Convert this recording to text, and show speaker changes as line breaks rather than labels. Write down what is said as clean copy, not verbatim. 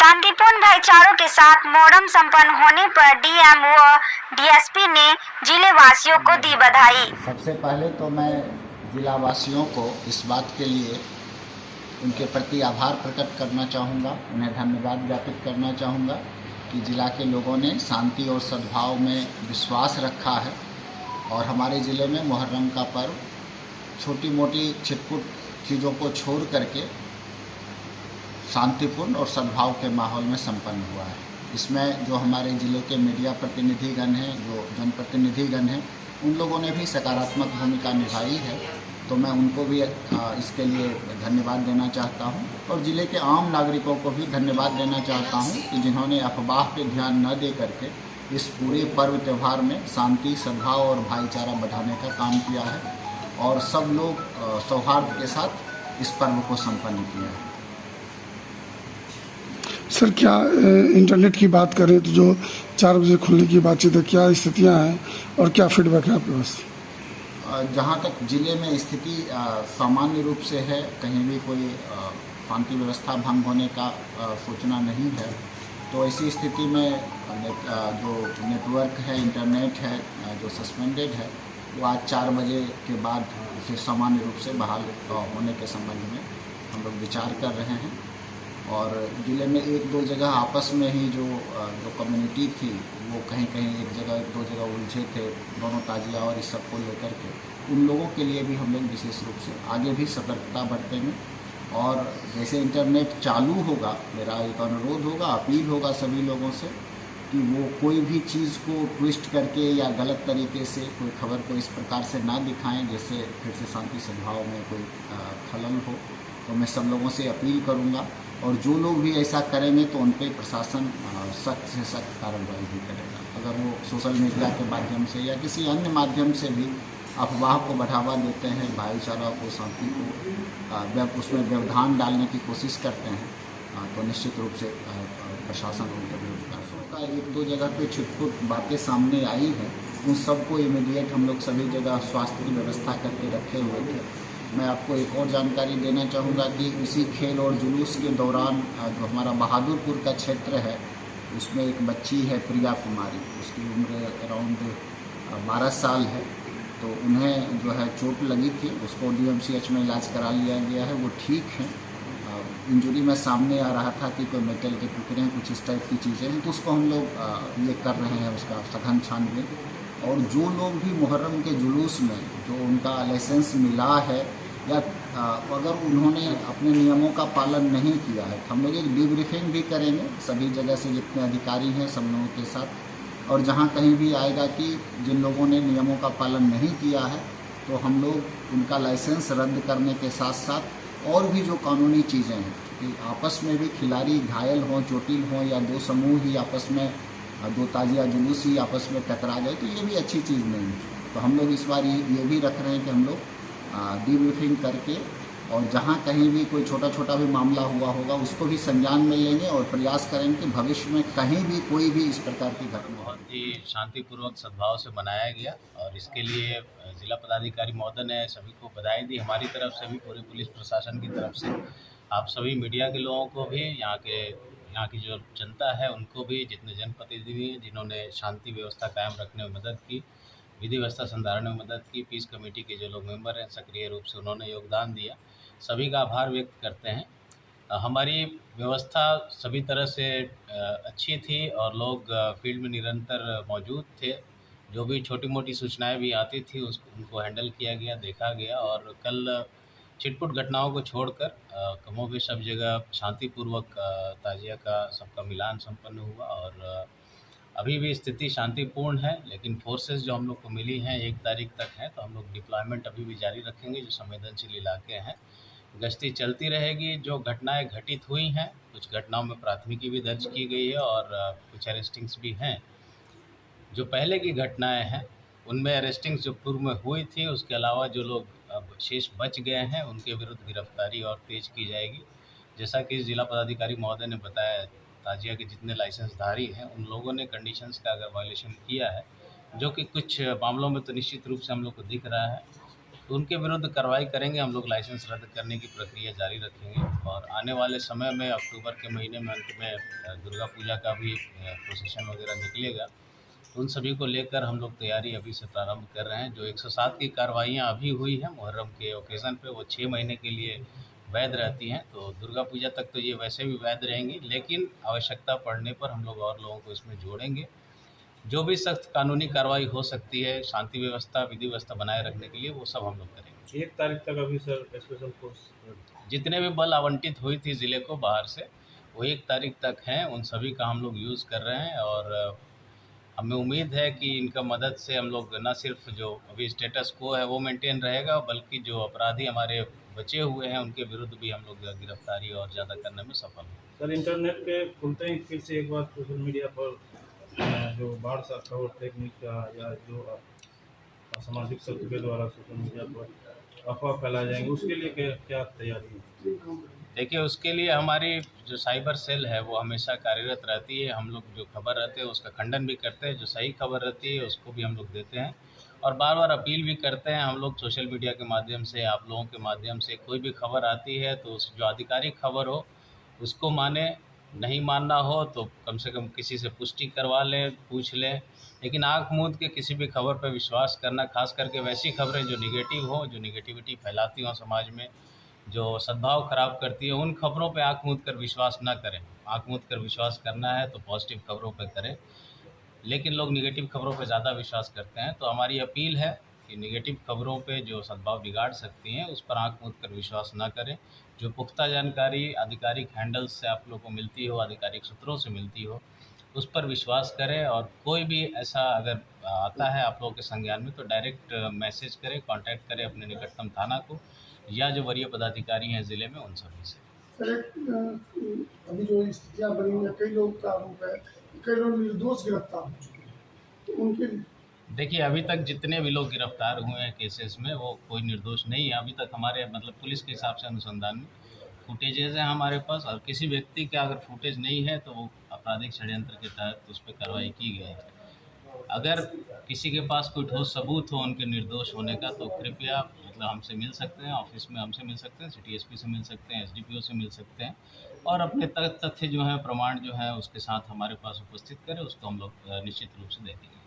शांतिपूर्ण भाईचारों के साथ मोहर्रम संपन्न होने पर डीएम व डीएसपी ने जिले वासियों को दी बधाई।
सबसे पहले तो मैं जिला वासियों को इस बात के लिए उनके प्रति आभार प्रकट करना चाहूँगा, उन्हें धन्यवाद ज्ञापित करना चाहूँगा कि जिला के लोगों ने शांति और सद्भाव में विश्वास रखा है और हमारे ज़िले में मुहर्रम का पर्व छोटी मोटी छिटपुट चीज़ों को छोड़ करके शांतिपूर्ण और सद्भाव के माहौल में संपन्न हुआ है। इसमें जो हमारे ज़िले के मीडिया प्रतिनिधिगण हैं, जो जनप्रतिनिधिगण हैं, उन लोगों ने भी सकारात्मक भूमिका निभाई है, तो मैं उनको भी इसके लिए धन्यवाद देना चाहता हूं और ज़िले के आम नागरिकों को भी धन्यवाद देना चाहता हूं कि जिन्होंने अफवाह पे ध्यान न दे करके इस पूरे पर्व त्यौहार में शांति, सद्भाव और भाईचारा बढ़ाने का काम किया है और सब लोग सौहार्द के साथ इस पर्व को संपन्न किया है।
सर, क्या इंटरनेट की बात करें तो जो 4 बजे खुलने की बातचीत है, क्या स्थितियां हैं और क्या फीडबैक है आपके पास?
जहाँ तक ज़िले में स्थिति सामान्य रूप से है, कहीं भी कोई शांति व्यवस्था भंग होने का सूचना नहीं है, तो ऐसी स्थिति में जो नेटवर्क है, इंटरनेट है, जो सस्पेंडेड है, वो आज 4 बजे के बाद फिर सामान्य रूप से बहाल होने के संबंध में हम लोग विचार कर रहे हैं और ज़िले में 1-2 जगह आपस में ही जो कम्युनिटी थी वो कहीं एक जगह 1-2 जगह उलझे थे, दोनों ताजिया और इस सब को लेकर के, उन लोगों के लिए भी हम लोग विशेष रूप से आगे भी सतर्कता बरतेंगे और जैसे इंटरनेट चालू होगा, मेरा एक अनुरोध होगा, अपील होगा सभी लोगों से कि वो कोई भी चीज़ को ट्विस्ट करके या गलत तरीके से कोई खबर को इस प्रकार से ना दिखाएं जिससे फिर से शांति सद्भाव में कोई खलल हो। तो मैं सब लोगों से अपील करूंगा और जो लोग भी ऐसा करेंगे तो उन पर प्रशासन सख्त से सख्त कार्रवाई भी करेगा। अगर वो सोशल मीडिया के माध्यम से या किसी अन्य माध्यम से भी अफवाह को बढ़ावा देते हैं, भाईचारा को, शांति को उसमें व्यवधान डालने की कोशिश करते हैं, तो निश्चित रूप से प्रशासन उनके विरुद्ध कार्रवाई। 1-2 जगह पे छिटपुट बातें सामने आई हैं, उन सबको इमीडिएट हम लोग सभी जगह स्वास्थ्य की व्यवस्था करके रखे हुए थे। मैं आपको एक और जानकारी देना चाहूँगा कि इसी खेल और जुलूस के दौरान जो हमारा बहादुरपुर का क्षेत्र है, उसमें एक बच्ची है प्रिया कुमारी, उसकी उम्र अराउंड 12 साल है, तो उन्हें जो है चोट लगी थी, उसको DMCH में इलाज करा लिया गया है, वो ठीक हैं। इंजरी में सामने आ रहा था कि कोई मेटल के टुकड़े हैं, कुछ इस टाइप की चीज़ें हैं, तो उसको हम लोग ये कर रहे हैं, उसका सघन छानबीन। और जो लोग भी मुहर्रम के जुलूस में जो उनका लाइसेंस मिला है या अगर उन्होंने अपने नियमों का पालन नहीं किया है, हम लोग एक डीब्रीफिंग भी करेंगे सभी जगह से जितने अधिकारी हैं सब लोगों के साथ, और जहां कहीं भी आएगा कि जिन लोगों ने नियमों का पालन नहीं किया है तो हम लोग उनका लाइसेंस रद्द करने के साथ साथ और भी जो कानूनी चीज़ें हैं कि आपस में भी खिलाड़ी घायल हों, चोटिल हों या 2 समूह ही आपस में, 2 ताजिया जुलूस ही आपस में टकरा गए, तो ये भी अच्छी चीज़ नहीं है। तो हम लोग इस बार ये भी रख रहे हैं कि हम लोग डीब्रीफिंग करके और जहां कहीं भी कोई छोटा भी मामला हुआ होगा उसको भी संज्ञान में लेंगे और प्रयास करेंगे कि भविष्य में कहीं भी कोई भी इस प्रकार की घटना।
बहुत ही शांतिपूर्वक सद्भाव से मनाया गया और इसके लिए जिला पदाधिकारी महोदय ने सभी को बधाई दी, हमारी तरफ से भी, पूरे पुलिस प्रशासन की तरफ से। आप सभी मीडिया के लोगों को भी, यहाँ की जो जनता है उनको भी, जितने जनप्रतिनिधि हैं जिन्होंने शांति व्यवस्था कायम रखने में मदद की, विधि व्यवस्था संधारण में मदद की, पीस कमेटी के जो लोग मेंबर हैं सक्रिय रूप से उन्होंने योगदान दिया, सभी का आभार व्यक्त करते हैं। हमारी व्यवस्था सभी तरह से अच्छी थी और लोग फील्ड में निरंतर मौजूद थे। जो भी छोटी मोटी सूचनाएं भी आती थी उनको हैंडल किया गया, देखा गया और कल छिटपुट घटनाओं को छोड़कर कमोबेश सब जगह शांतिपूर्वक ताजिया का सबका मिलान संपन्न हुआ और अभी भी स्थिति शांतिपूर्ण है, लेकिन फोर्सेस जो हम लोग को मिली हैं 1 तारीख तक हैं, तो हम लोग डिप्लॉयमेंट अभी भी जारी रखेंगे। जो संवेदनशील इलाके हैं गश्ती चलती रहेगी। जो घटनाएं घटित हुई हैं, कुछ घटनाओं में प्राथमिकी भी दर्ज की गई है और कुछ अरेस्टिंग्स भी हैं। जो पहले की घटनाएं हैं उनमें अरेस्टिंग्स जो पूर्व में हुई थी, उसके अलावा जो लोग अब शेष बच गए हैं उनके विरुद्ध गिरफ्तारी और तेज की जाएगी। जैसा कि जिला पदाधिकारी महोदय ने बताया, ताजिया के जितने लाइसेंसधारी हैं उन लोगों ने कंडीशंस का अगर वायलेशन किया है, जो कि कुछ मामलों में तो निश्चित रूप से हम लोग को दिख रहा है, तो उनके विरुद्ध कार्रवाई करेंगे। हम लोग लाइसेंस रद्द करने की प्रक्रिया जारी रखेंगे और आने वाले समय में अक्टूबर के महीने में अंत में दुर्गा पूजा का भी प्रोसेशन वगैरह निकलेगा। तो उन सभी को लेकर हम लोग तैयारी अभी से प्रारंभ कर रहे हैं। जो 107 की कार्रवाइयाँ अभी हुई हैं मुहर्रम के ओकेज़न पे, वो 6 महीने के लिए वैध रहती हैं। तो दुर्गा पूजा तक तो ये वैसे भी वैध रहेंगी, लेकिन आवश्यकता पड़ने पर हम लोग और लोगों को इसमें जोड़ेंगे। जो भी सख्त कानूनी कार्रवाई हो सकती है शांति व्यवस्था, विधि व्यवस्था बनाए रखने के लिए, वो सब हम लोग करेंगे।
1 तारीख तक अभी सर स्पेशल फोर्स
जितने भी बल आवंटित हुई थी ज़िले को बाहर से, वो 1 तारीख तक हैं। उन सभी का हम लोग यूज़ कर रहे हैं और हमें उम्मीद है कि इनका मदद से हम लोग न सिर्फ जो अभी स्टेटस को है वो मेंटेन रहेगा, बल्कि जो अपराधी हमारे बचे हुए हैं उनके विरुद्ध भी हम लोग गिरफ्तारी और ज़्यादा करने में सफल हैं।
सर इंटरनेट के खुलते ही फिर से एक बार सोशल मीडिया पर जो बाढ़ सा खबर फेक न्यूज़ का या जो असामाजिक तत्व के द्वारा सोशल मीडिया पर अफवाह फैलाए जाएंगे, उसके लिए क्या तैयारी है?
देखिए, उसके लिए हमारी जो साइबर सेल है वो हमेशा कार्यरत रहती है। हम लोग जो खबर रहते हैं उसका खंडन भी करते हैं, जो सही खबर रहती है उसको भी हम लोग देते हैं और बार बार अपील भी करते हैं। हम लोग सोशल मीडिया के माध्यम से, आप लोगों के माध्यम से, कोई भी खबर आती है तो उस जो आधिकारिक खबर हो उसको माने, नहीं मानना हो तो कम से कम किसी से पुष्टि करवा लें, पूछ लें। लेकिन आँख मूंद के किसी भी खबर पर विश्वास करना, खास करके वैसी खबरें जो निगेटिव हो, जो निगेटिविटी फैलाती हों समाज में, जो सद्भाव खराब करती है, उन खबरों पे आँख मूंद कर विश्वास ना करें। आँख मूंद कर विश्वास करना है तो पॉजिटिव खबरों पे करें, लेकिन लोग नेगेटिव खबरों पे ज़्यादा विश्वास करते हैं। तो हमारी अपील है कि नेगेटिव खबरों पे जो सद्भाव बिगाड़ सकती हैं उस पर आँख मूंद कर विश्वास ना करें। जो पुख्ता जानकारी आधिकारिक हैंडल्स से आप लोगों को मिलती हो, आधिकारिक सूत्रों से मिलती हो, उस पर विश्वास करें। और कोई भी ऐसा अगर आता है आप लोगों के संज्ञान में तो डायरेक्ट मैसेज करें, कांटेक्ट करें अपने निकटतम थाना को या जो वरीय पदाधिकारी हैं ज़िले में उन सभी से।
सर एक अभी जो स्थितियाँ बनी हुई है, कई लोग का आरोप है कि कई लोग निर्दोष गिरफ्तार हो चुके हैं, तो उनके लिए
देखिए, अभी तक जितने भी लोग गिरफ्तार हुए हैं केसेस में वो कोई निर्दोष नहीं है। अभी तक हमारे मतलब पुलिस के हिसाब से अनुसंधान में फुटेजेज हैं हमारे पास, और किसी व्यक्ति का अगर फुटेज नहीं है तो वो आपराधिक षड्यंत्र के तहत उस पर कार्रवाई की गई है। अगर किसी के पास कोई ठोस सबूत हो उनके निर्दोष होने का तो कृपया मतलब हमसे मिल सकते हैं, ऑफिस में हमसे मिल सकते हैं, सिटी एसपी से मिल सकते हैं, एसडीपीओ से मिल सकते हैं और अपने तथ्य जो है, प्रमाण जो है उसके साथ हमारे पास उपस्थित करें, उसको हम लोग निश्चित रूप से दे देंगे।